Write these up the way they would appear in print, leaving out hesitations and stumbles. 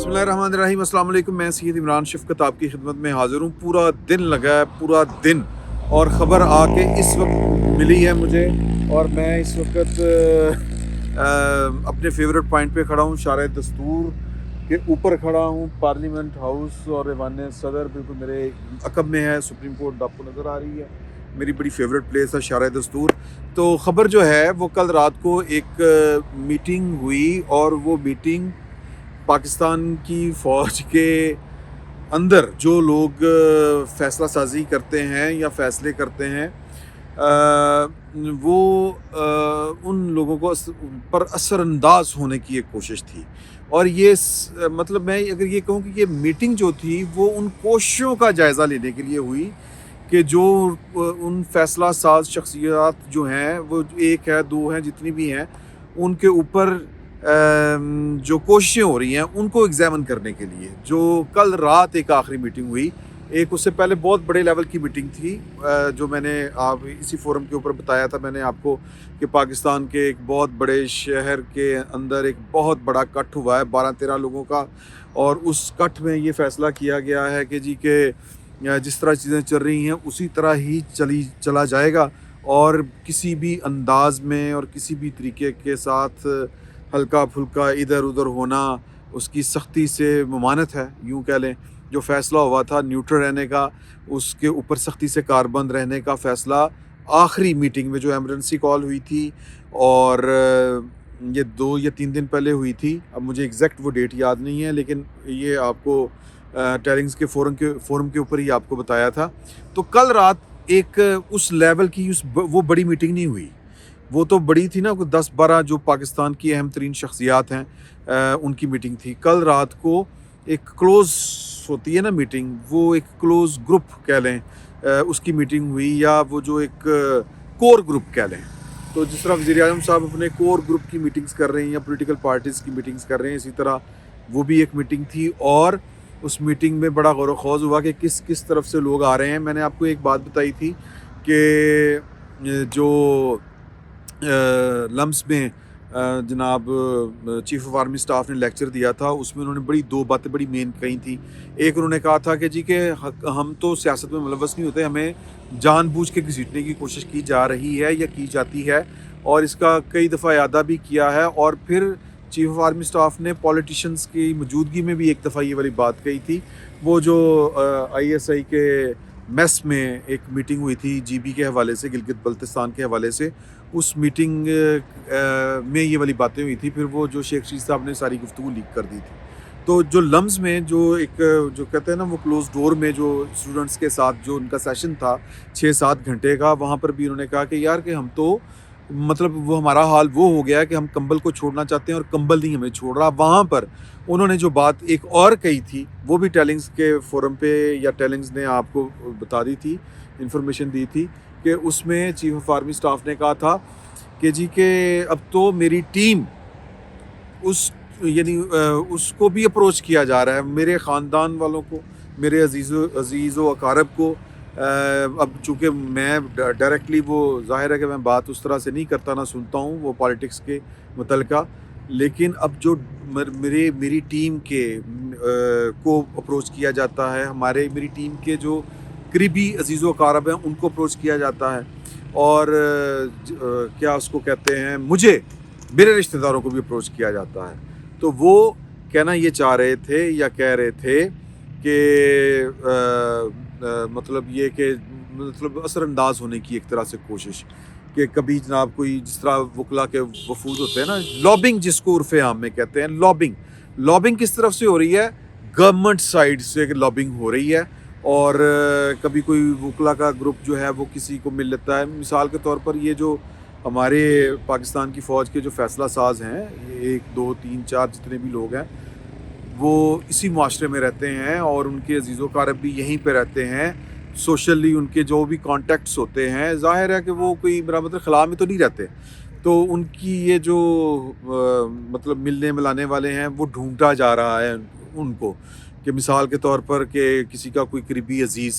बिस्मिल्लाहिर्रहमानिर्रहीम। अस्सलाम वालेकुम। मैं सैयद इमरान शफ़क़त आपकी खिदमत में हाज़िर हूँ। पूरा दिन लगा है, पूरा दिन, और ख़बर आके इस वक्त मिली है मुझे, और मैं इस वक्त अपने फेवरेट पॉइंट पे खड़ा हूँ। शारे दस्तूर के ऊपर खड़ा हूँ। पार्लियामेंट हाउस और ऐवान सदर बिल्कुल मेरे अक़ब में है। सुप्रीम कोर्ट आपको नज़र आ रही है। मेरी बड़ी फेवरेट प्लेस है शारे दस्तूर। तो ख़बर जो है वो कल रात को एक मीटिंग हुई, और वो मीटिंग पाकिस्तान की फ़ौज के अंदर जो लोग फ़ैसला साजी करते हैं या फ़ैसले करते हैं, वो उन लोगों को पर असरअंदाज होने की एक कोशिश थी। और ये मतलब मैं अगर ये कहूँ कि ये मीटिंग जो थी वो उन कोशिशों का जायज़ा लेने के लिए हुई कि जो उन फ़ैसला साज शख्सियत जो हैं, वो एक है, दो हैं, जितनी भी हैं, उनके ऊपर जो कोशिशें हो रही हैं उनको एग्ज़ामिन करने के लिए। जो कल रात एक आखिरी मीटिंग हुई, एक उससे पहले बहुत बड़े लेवल की मीटिंग थी, जो मैंने आप इसी फोरम के ऊपर बताया था मैंने आपको कि पाकिस्तान के एक बहुत बड़े शहर के अंदर एक बहुत बड़ा कट हुआ है 12-13 लोगों का, और उस कट में ये फ़ैसला किया गया है कि जी के जिस तरह चीज़ें चल रही हैं उसी तरह ही चला जाएगा, और किसी भी अंदाज में और किसी भी तरीके के साथ हल्का फुल्का इधर उधर होना उसकी सख्ती से ममानत है। यूँ कह लें, जो फ़ैसला हुआ था न्यूट्रल रहने का, उसके ऊपर सख्ती से कारबंद रहने का फ़ैसला आखिरी मीटिंग में जो एमरजेंसी कॉल हुई थी, और ये 2 या 3 दिन पहले हुई थी। अब मुझे एग्जैक्ट वो डेट याद नहीं है, लेकिन ये आपको टेलिंग्स के फोरम के ऊपर ही आपको बताया था। तो कल रात एक उस लेवल की वो बड़ी मीटिंग नहीं हुई। वो तो बड़ी थी ना, 10-12 जो पाकिस्तान की अहम तरीन शख्सियात हैं उनकी मीटिंग थी। कल रात को एक क्लोज़ होती है ना मीटिंग, वो एक क्लोज़ ग्रुप कह लें, उसकी मीटिंग हुई, या वो जो एक कोर ग्रुप कह लें। तो जिस तरह वज़ीर-ए-आज़म साहब अपने कोर ग्रुप की मीटिंग्स कर रहे हैं या पॉलिटिकल पार्टीज़ की मीटिंग्स कर रहे हैं, इसी तरह वो भी एक मीटिंग थी। और उस मीटिंग में बड़ा गौर व खौज़ हुआ कि किस किस तरफ से लोग आ रहे हैं। मैंने आपको एक बात बताई थी कि जो लम्स में जनाब चीफ़ ऑफ आर्मी स्टाफ ने लेक्चर दिया था, उसमें उन्होंने दो बातें बड़ी मेन कही थी। एक उन्होंने कहा था कि जी के हम तो सियासत में मुलव्वस नहीं होते, हमें जानबूझ के घसीटने की कोशिश की जा रही है या की जाती है, और इसका कई दफ़ा इयादा भी किया है। और फिर चीफ़ ऑफ आर्मी स्टाफ ने पॉलिटिशियंस की मौजूदगी में भी एक दफ़ा ये वाली बात कही थी। वो जो ISI के मेस में एक मीटिंग हुई थी GB के हवाले से, गिलगित बल्तिस्तान के हवाले से, उस मीटिंग में ये वाली बातें हुई थी। फिर वो जो शेख रशीद साहब ने सारी गुफ्तगू लीक कर दी थी। तो जो लम्स में जो जो कहते हैं ना, वो क्लोज डोर में जो स्टूडेंट्स के साथ जो उनका सेशन था 6-7 घंटे का, वहाँ पर भी उन्होंने कहा कि यार कि हम तो मतलब वो हमारा हाल वो हो गया है कि हम कंबल को छोड़ना चाहते हैं और कंबल नहीं हमें छोड़ रहा। वहाँ पर उन्होंने जो बात एक और कही थी, वो भी टेलिंग्स के फोरम पे या टेलिंग्स ने आपको बता दी थी, इन्फॉर्मेशन दी थी, कि उसमें चीफ ऑफ आर्मी स्टाफ ने कहा था कि जी के अब तो मेरी टीम उसको भी अप्रोच किया जा रहा है, मेरे ख़ानदान वालों को, मेरे अजीज़ व अकारब को। अब चूँकि मैं डायरेक्टली वो ज़ाहिर है कि मैं बात उस तरह से नहीं करता, ना सुनता हूँ वो पॉलिटिक्स के मुतल्लिका, लेकिन अब जो मेरी टीम के को अप्रोच किया जाता है, मेरी टीम के जो करीबी अजीज़ व अकारब हैं उनको अप्रोच किया जाता है, और क्या उसको कहते हैं, मेरे रिश्तेदारों को भी अप्रोच किया जाता है। तो वो कहना ये चाह रहे थे या कह रहे थे कि मतलब ये कि मतलब असरअंदाज होने की एक तरह से कोशिश, कि कभी जनाब कोई जिस तरह वकला के वफूद होते हैं ना, लॉबिंग जिसको उर्फ़े आम में कहते हैं, लॉबिंग किस तरफ से हो रही है? गवर्नमेंट साइड से लॉबिंग हो रही है। और कभी कोई वकला का ग्रुप जो है वो किसी को मिल लेता है। मिसाल के तौर पर ये जो हमारे पाकिस्तान की फ़ौज के जो फ़ैसला साज हैं, 1, 2, 3, 4 जितने भी लोग हैं, वो इसी माशरे में रहते हैं, और उनके अजीज़ व अकारब भी यहीं पे रहते हैं। सोशली उनके जो भी कॉन्टेक्ट्स होते हैं, ज़ाहिर है कि वो कोई मेरा मतलब खला में तो नहीं रहते, तो उनकी ये जो मतलब मिलने मिलाने वाले हैं, वो ढूंढा जा रहा है उनको, कि मिसाल के तौर पर कि किसी का कोई करीबी अजीज़,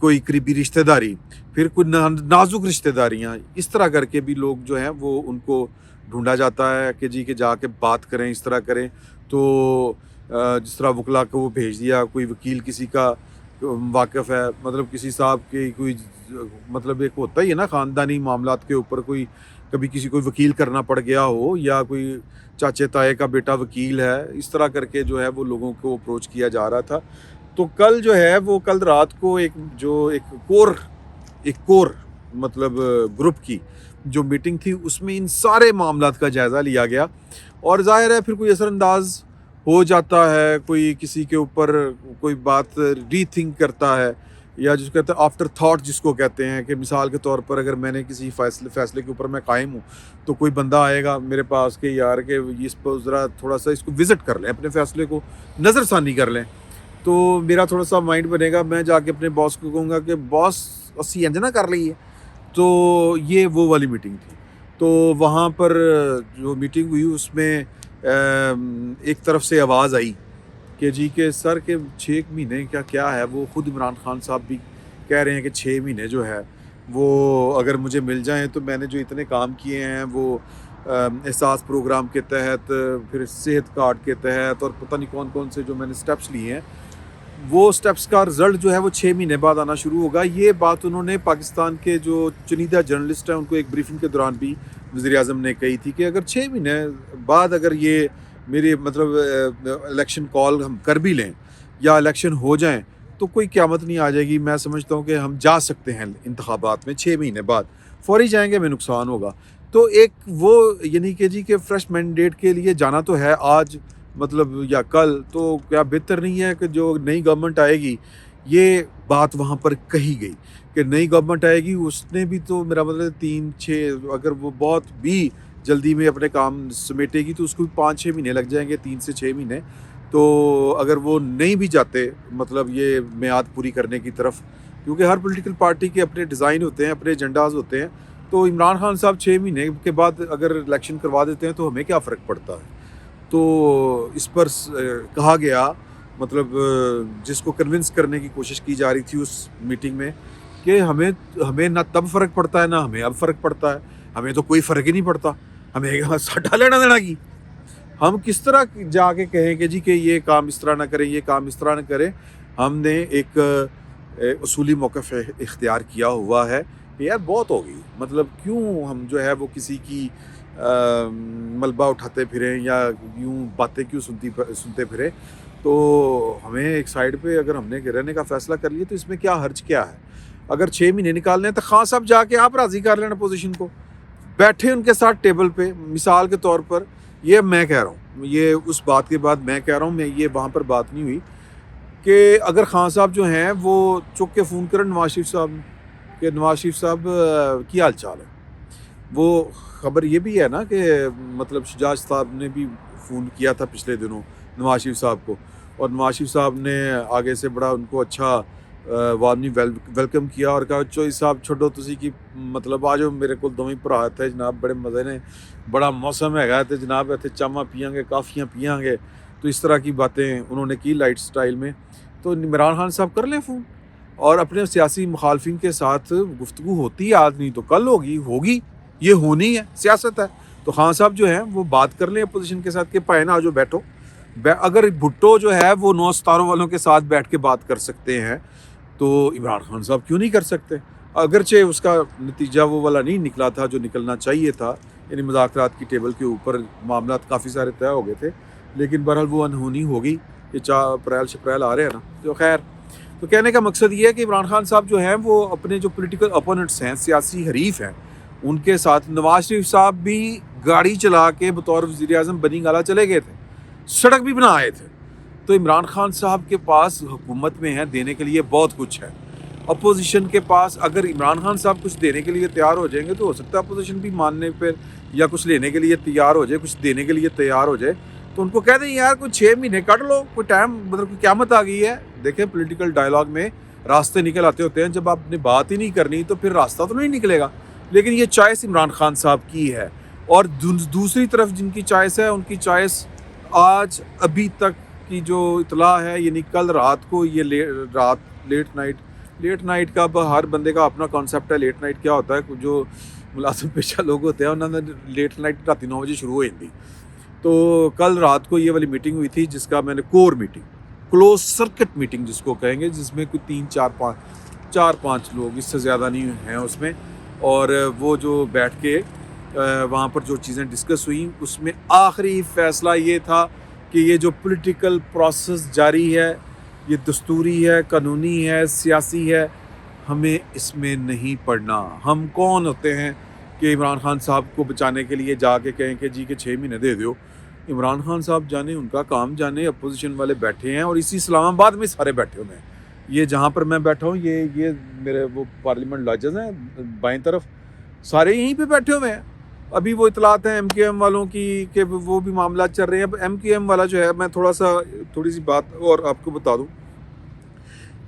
कोई करीबी रिश्तेदारी, फिर कोई नाजुक रिश्तेदारियाँ, इस तरह करके भी लोग जो हैं वो उनको ढूंढा जाता है कि जी के जाके बात करें, इस तरह करें। तो जिस तरह वकला को वो भेज दिया, कोई वकील किसी का वाकिफ़ है, मतलब किसी साहब की कोई मतलब एक होता ही है ना ख़ानदानी मामलात के ऊपर, कोई कभी किसी को वकील करना पड़ गया हो, या कोई चाचे ताए का बेटा वकील है, इस तरह करके जो है वो लोगों को अप्रोच किया जा रहा था। तो कल जो है वो कल रात को एक कोर मतलब ग्रुप की जो मीटिंग थी, उसमें इन सारे मामलात का जायज़ा लिया गया। और ज़ाहिर है फिर कोई असरअंदाज हो जाता है, कोई किसी के ऊपर कोई बात रीथिंक करता है, या जिसको कहते हैं आफ्टर थॉट जिसको कहते हैं, कि मिसाल के तौर पर अगर मैंने किसी फैसले के ऊपर मैं कायम हूँ, तो कोई बंदा आएगा मेरे पास कि यार कि इस पर ज़रा थोड़ा सा इसको विज़िट कर लें, अपने फ़ैसले को नज़रसानी कर लें, तो मेरा थोड़ा सा माइंड बनेगा, मैं जाके अपने बॉस को कहूँगा कि बॉस असी इंज ना कर ली है। तो ये वो वाली मीटिंग थी। तो वहाँ पर जो मीटिंग हुई उसमें एक तरफ से आवाज़ आई कि जी के सर के 6 महीने क्या है, वो ख़ुद इमरान खान साहब भी कह रहे हैं कि 6 महीने जो है वो अगर मुझे मिल जाएं, तो मैंने जो इतने काम किए हैं वो एहसास प्रोग्राम के तहत, फिर सेहत कार्ड के तहत, और पता नहीं कौन कौन से जो मैंने स्टेप्स लिए हैं, वो स्टेप्स का रिज़ल्ट जो है वो 6 महीने बाद आना शुरू होगा। ये बात उन्होंने पाकिस्तान के जो चुनिंदा जर्नलिस्ट हैं उनको एक ब्रीफिंग के दौरान भी वज़ीर-ए-आज़म ने कही थी कि अगर 6 महीने बाद अगर ये मेरे मतलब इलेक्शन कॉल हम कर भी लें या इलेक्शन हो जाएं, तो कोई क़यामत नहीं आ जाएगी। मैं समझता हूँ कि हम जा सकते हैं इंतखाबात में 6 महीने बाद, फ़ौरी जाएंगे हमें नुकसान होगा। तो एक वो यानी कि जी के फ्रेश मैंडेट के लिए जाना तो है आज मतलब या कल, तो क्या बेहतर नहीं है कि जो नई गवर्नमेंट आएगी, ये बात वहाँ पर कही गई कि नई गवर्नमेंट आएगी, उसने भी तो मेरा मतलब 3-6 अगर वो बहुत भी जल्दी में अपने काम समेटेगी तो उसको भी 5-6 महीने लग जाएंगे, 3 से 6 महीने। तो अगर वो नहीं भी जाते मतलब ये मियाद पूरी करने की तरफ, क्योंकि हर पॉलिटिकल पार्टी के अपने डिज़ाइन होते हैं, अपने एजेंडाज होते हैं, तो इमरान खान साहब 6 महीने के बाद अगर इलेक्शन करवा देते हैं तो हमें क्या फ़र्क पड़ता है। तो इस पर कहा गया मतलब जिसको कन्विंस करने की कोशिश की जा रही थी उस मीटिंग में कि हमें ना तब फ़र्क पड़ता है ना हमें अब फ़र्क पड़ता है, हमें तो कोई फ़र्क ही नहीं पड़ता, हमें साडा लेना देना की, हम किस तरह जाके कहें कि जी कि ये काम इस तरह ना करें, ये काम इस तरह ना करें। हमने एक उसूली मौक़िफ़ इख्तियार किया हुआ है कि यार बहुत हो गई, मतलब क्यों हम जो है वो किसी की मलबा उठाते फिरें या यूँ बातें क्यों सुनते फिरें। तो हमें एक साइड पे अगर हमने रहने का फ़ैसला कर लिया तो इसमें क्या हर्ज क्या है। अगर 6 महीने निकालने हैं तो खान साहब जाके आप राज़ी कर लेना अपोजिशन को, बैठे उनके साथ टेबल पे। मिसाल के तौर पर ये मैं कह रहा हूँ, ये उस बात के बाद मैं कह रहा हूँ, मैं ये वहाँ पर बात नहीं हुई कि अगर खान साहब जो हैं वो चुक के फ़ोन करें नवाज़ शरीफ साहब कि नवाज़ शरीफ साहब की हाल चाल है। वो ख़बर ये भी है ना कि मतलब शजाज साहब ने भी फ़ोन किया था पिछले दिनों नवाज़ शरीफ साहब को, और नवाज़ शरीफ साहब ने आगे से बड़ा उनको अच्छा वार्मली वेलकम किया और कहा चोई साहब छोड़ो तुसी की मतलब आ जाओ मेरे को दोवें भरा थे जनाब, बड़े मज़े ने, बड़ा मौसम है तो जनाब इतने चामा पियांगे काफ़ियाँ पियांगे। तो इस तरह की बातें उन्होंने की लाइट स्टाइल में। तो इमरान खान साहब कर लें फ़ोन और अपने सियासी मुखालफिन के साथ गुफ्तगू होती है, आज नहीं तो कल होगी, ये होनी है, सियासत है। तो खान साहब जो हैं वो बात कर लें अपोजिशन के साथ कि भाई ना जो बैठो। अगर भुट्टो जो है वो 9 सितारों वालों के साथ बैठ के बात कर सकते हैं तो इमरान खान साहब क्यों नहीं कर सकते। अगरचे उसका नतीजा वो वाला नहीं निकला था जो निकलना चाहिए था, यानी मुज़ाकरात की टेबल के ऊपर मामला काफ़ी सारे तय हो गए थे, लेकिन बहरहाल वो अनहोनी हो गई। ये 4 अप्रैल आ रहे हैं ना, तो खैर तो कहने का मकसद ये है कि इमरान खान साहब जो हैं वो अपने जो पॉलिटिकल अपोनेंट्स हैं, सियासी हरीफ हैं, उनके साथ नवाज शरीफ साहब भी गाड़ी चला के बतौर वज़ीर-ए-आज़म बनी गाला चले गए थे, सड़क भी बना आए थे। तो इमरान खान साहब के पास हुकूमत में है देने के लिए बहुत कुछ है। अपोजिशन के पास अगर इमरान खान साहब कुछ देने के लिए तैयार हो जाएंगे तो हो सकता है अपोजिशन भी मानने पर या कुछ लेने के लिए तैयार हो जाए, कुछ देने के लिए तैयार हो जाए। तो उनको कह दें यार कोई 6 महीने काट लो, कोई टाइम मतलब कोई क़यामत आ गई है। देखें पॉलिटिकल डायलॉग में रास्ते निकल आते होते हैं, जब आपने बात ही नहीं करनी तो फिर रास्ता तो नहीं निकलेगा। लेकिन ये चॉइस इमरान खान साहब की है। और दूसरी तरफ जिनकी चॉइस है उनकी चॉइस आज अभी तक की जो इतला है, यानी कल रात को ये लेट नाइट का हर बंदे का अपना कॉन्सेप्ट है। लेट नाइट क्या होता है, जो मुलाजिम पेशा लोग होते हैं उन्होंने लेट नाइट रात 9 बजे शुरू हो जाती, تو کل رات کو یہ والی میٹنگ ہوئی تھی جس کا میں نے کور میٹنگ, کلوز سرکٹ میٹنگ جس کو کہیں گے, جس میں کوئی 4-5 لوگ, اس سے زیادہ نہیں ہیں اس میں, اور وہ جو بیٹھ کے وہاں پر جو چیزیں ڈسکس ہوئیں اس میں آخری فیصلہ یہ تھا کہ یہ جو پولیٹیکل پروسیس جاری ہے یہ دستوری ہے, قانونی ہے, سیاسی ہے, ہمیں اس میں نہیں پڑنا. ہم کون ہوتے ہیں کہ عمران خان صاحب کو بچانے کے لیے جا کے کہیں کہ جی کہ 6 مہینے دے دیو. عمران خان صاحب جانے, ان کا کام جانے, اپوزیشن والے بیٹھے ہیں, اور اسی اسلام آباد میں سارے بیٹھے ہوئے ہیں. یہ جہاں پر میں بیٹھا ہوں یہ میرے وہ پارلیمنٹ لاجز ہیں بائیں طرف, سارے یہیں پہ بیٹھے ہوئے ہیں. ابھی وہ اطلاعات ہیں ایم کیو ایم والوں کی کہ وہ بھی معاملات چل رہے ہیں. اب ایم کیو ایم والا جو ہے, میں تھوڑی سی بات اور آپ کو بتا دوں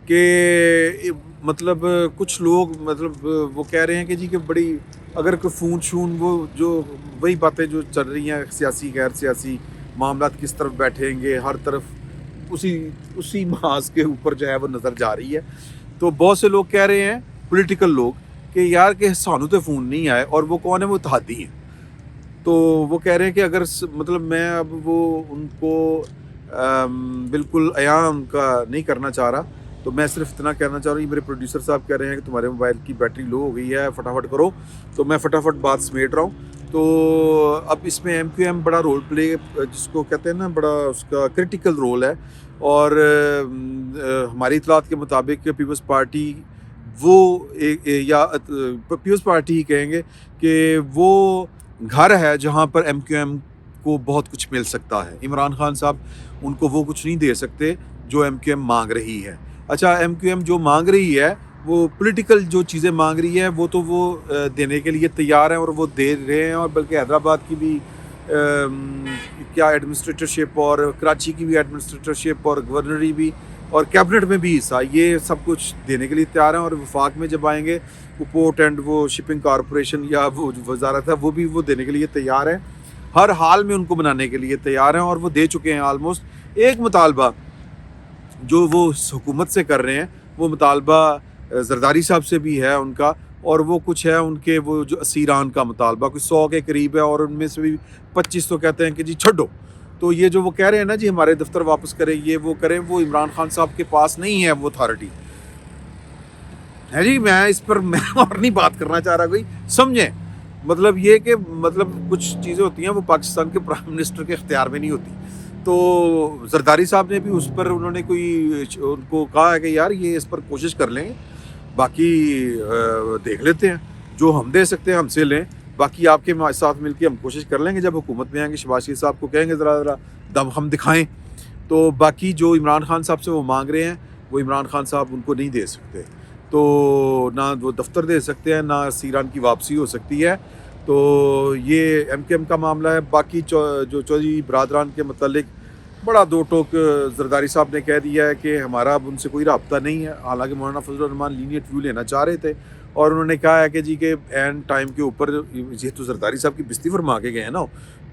کہ مطلب کچھ لوگ مطلب وہ کہہ رہے ہیں کہ جی کہ بڑی اگر کوئی فون شون وہ جو وہی باتیں جو چل رہی ہیں سیاسی غیر سیاسی معاملات کس طرف بیٹھیں گے, ہر طرف اسی محاذ کے اوپر جو ہے وہ نظر جا رہی ہے. تو بہت سے لوگ کہہ رہے ہیں پولیٹیکل لوگ کہ یار کہ سانو تو فون نہیں آئے, اور وہ کون ہے, وہ اتحادی ہیں. تو وہ کہہ رہے ہیں کہ اگر مطلب میں اب وہ ان کو بالکل عیان کا نہیں کرنا چاہ رہا, تو میں صرف اتنا کہنا چاہ رہا ہوں, میرے پروڈیوسر صاحب کہہ رہے ہیں کہ تمہارے موبائل کی بیٹری لو ہو گئی ہے, فٹافٹ کرو. تو میں فٹافٹ بات سمیٹ رہا ہوں. تو اب اس میں ایم کیو ایم بڑا رول پلے, جس کو کہتے ہیں نا, بڑا اس کا کرٹیکل رول ہے. اور ہماری اطلاعات کے مطابق پیپلز پارٹی وہ یا پیپلز پارٹی ہی کہیں گے کہ وہ گھر ہے جہاں پر ایم کیو ایم کو بہت کچھ مل سکتا ہے. عمران خان صاحب ان کو وہ کچھ نہیں دے سکتے جو ایم کیو ایم مانگ رہی ہے. اچھا, ایم کیو ایم جو مانگ رہی ہے, وہ پولیٹیکل جو چیزیں مانگ رہی ہے وہ تو وہ دینے کے لیے تیار ہیں, اور وہ دے رہے ہیں. اور بلکہ حیدرآباد کی بھی کیا ایڈمنسٹریٹرشپ, اور کراچی کی بھی ایڈمنسٹریٹرشپ, اور گورنری بھی, اور کیبنٹ میں بھی حصہ, یہ سب کچھ دینے کے لیے تیار ہیں. اور وفاق میں جب آئیں گے وہ پورٹ اینڈ وہ شپنگ کارپوریشن یا وہ وزارت ہے, وہ بھی وہ دینے کے لیے تیار ہیں. ہر حال میں ان کو بنانے کے لیے تیار ہیں, اور وہ دے چکے ہیں آلموسٹ. ایک مطالبہ جو وہ حکومت سے کر رہے ہیں, وہ مطالبہ زرداری صاحب سے بھی ہے ان کا, اور وہ کچھ ہے ان کے وہ جو اسیران کا مطالبہ, کوئی 100 کے قریب ہے, اور ان میں سے بھی 25 تو کہتے ہیں کہ جی چھڈو. تو یہ جو وہ کہہ رہے ہیں نا جی ہمارے دفتر واپس کریں, یہ وہ کریں, وہ عمران خان صاحب کے پاس نہیں ہے وہ اتھارٹی ہے جی. میں اس پر میں اور نہیں بات کرنا چاہ رہا, کوئی سمجھیں. مطلب یہ کہ مطلب کچھ چیزیں ہوتی ہیں وہ پاکستان کے پرائم منسٹر کے اختیار میں نہیں ہوتی. تو زرداری صاحب نے بھی اس پر انہوں نے کوئی ان کو کہا ہے کہ یار یہ اس پر کوشش کر لیں, باقی دیکھ لیتے ہیں, جو ہم دے سکتے ہیں ہم سے لیں, باقی آپ کے ساتھ مل کے ہم کوشش کر لیں گے. جب حکومت میں آئیں گے شہباز شریف صاحب کو کہیں گے ذرا دم ہم دکھائیں. تو باقی جو عمران خان صاحب سے وہ مانگ رہے ہیں, وہ عمران خان صاحب ان کو نہیں دے سکتے. تو نہ وہ دفتر دے سکتے ہیں, نہ سیران کی واپسی ہو سکتی ہے. تو یہ ایم کیو ایم کا معاملہ ہے. باقی جو چودھری برادران کے متعلق بڑا دو ٹوک زرداری صاحب نے کہہ دیا ہے کہ ہمارا اب ان سے کوئی رابطہ نہیں ہے. حالانکہ مولانا فضل الرحمان لینیٹ ویو لینا چاہ رہے تھے, اور انہوں نے کہا ہے کہ جی کہ اینڈ ٹائم کے اوپر جیسے زرداری صاحب کی بستی فرما کے گئے ہیں نا,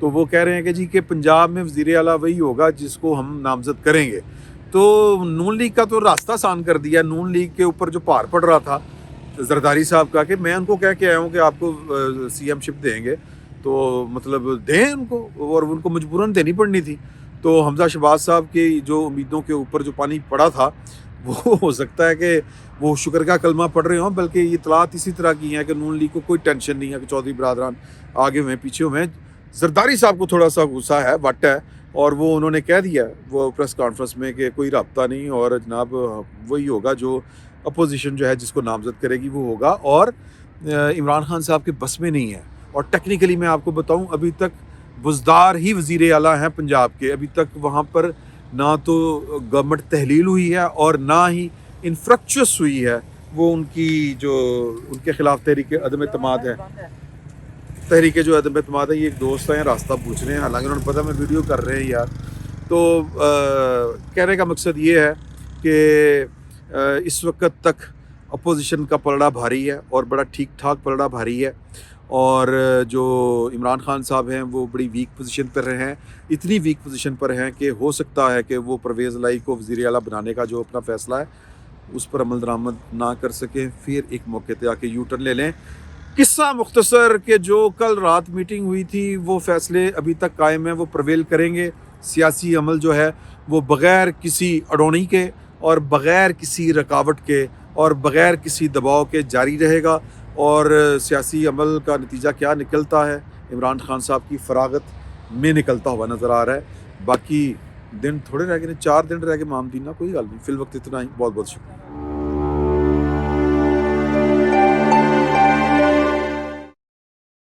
تو وہ کہہ رہے ہیں کہ جی کہ پنجاب میں وزیر اعلیٰ وہی ہوگا جس کو ہم نامزد کریں گے. تو نون لیگ کا تو راستہ آسان کر دیا. نون لیگ کے اوپر جو پار پڑ رہا تھا زرداری صاحب کا کہ میں ان کو کہہ کے آیا ہوں کہ آپ کو سی ایم شپ دیں گے, تو مطلب دیں ان کو, اور ان کو مجبوراً دینی پڑنی تھی. تو حمزہ شہباز صاحب کی جو امیدوں کے اوپر جو پانی پڑا تھا, وہ ہو سکتا ہے کہ وہ شکر کا کلمہ پڑھ رہے ہوں. بلکہ یہ اطلاعات اسی طرح کی ہیں کہ نون لیگ کو کوئی ٹینشن نہیں ہے کہ چودھری برادران آگے ہوئے پیچھے ہوئے ہیں. زرداری صاحب کو تھوڑا سا غصہ ہے, وٹ ہے, اور وہ انہوں نے کہہ دیا وہ پریس کانفرنس میں کہ کوئی رابطہ نہیں, اور جناب وہی ہوگا جو اپوزیشن جو ہے جس کو نامزد کرے گی وہ ہوگا, اور عمران خان صاحب کے بس میں نہیں ہے. اور ٹیکنیکلی میں آپ کو بتاؤں, ابھی تک بزدار ہی وزیر اعلیٰ ہیں پنجاب کے. ابھی تک وہاں پر نہ تو گورنمنٹ تحلیل ہوئی ہے, اور نہ ہی انفریکچوس ہوئی ہے وہ ان کی جو ان کے خلاف تحریک عدم اعتماد ہے. تحریک جو عدم اعتماد ہے, یہ ایک دوست ہیں راستہ پوچھ رہے ہیں, حالانکہ انہوں نے پتہ میں ویڈیو کر رہے ہیں یار. تو کہنے کا مقصد یہ ہے کہ اس وقت تک اپوزیشن کا پلڑا بھاری ہے, اور بڑا ٹھیک ٹھاک پلڑا بھاری ہے. اور جو عمران خان صاحب ہیں وہ بڑی ویک پوزیشن پر ہیں, اتنی ویک پوزیشن پر ہیں کہ ہو سکتا ہے کہ وہ پرویز الہی کو وزیر اعلیٰ بنانے کا جو اپنا فیصلہ ہے اس پر عمل درآمد نہ کر سکیں, پھر ایک موقع پہ آ کے یو ٹرن لے لیں. قصہ مختصر کہ جو کل رات میٹنگ ہوئی تھی وہ فیصلے ابھی تک قائم ہیں، وہ پرویل کریں گے۔ سیاسی عمل جو ہے وہ بغیر کسی اڈونی کے اور بغیر کسی رکاوٹ کے اور بغیر کسی دباؤ کے جاری رہے گا، اور سیاسی عمل کا نتیجہ کیا نکلتا ہے عمران خان صاحب کی فراغت میں نکلتا ہوا نظر آ رہا ہے۔ باقی دن تھوڑے رہ گئے، 4 دن رہ گئے معامدینہ، کوئی گل نہیں، فی الوقت اتنا ہی۔ بہت بہت شکریہ۔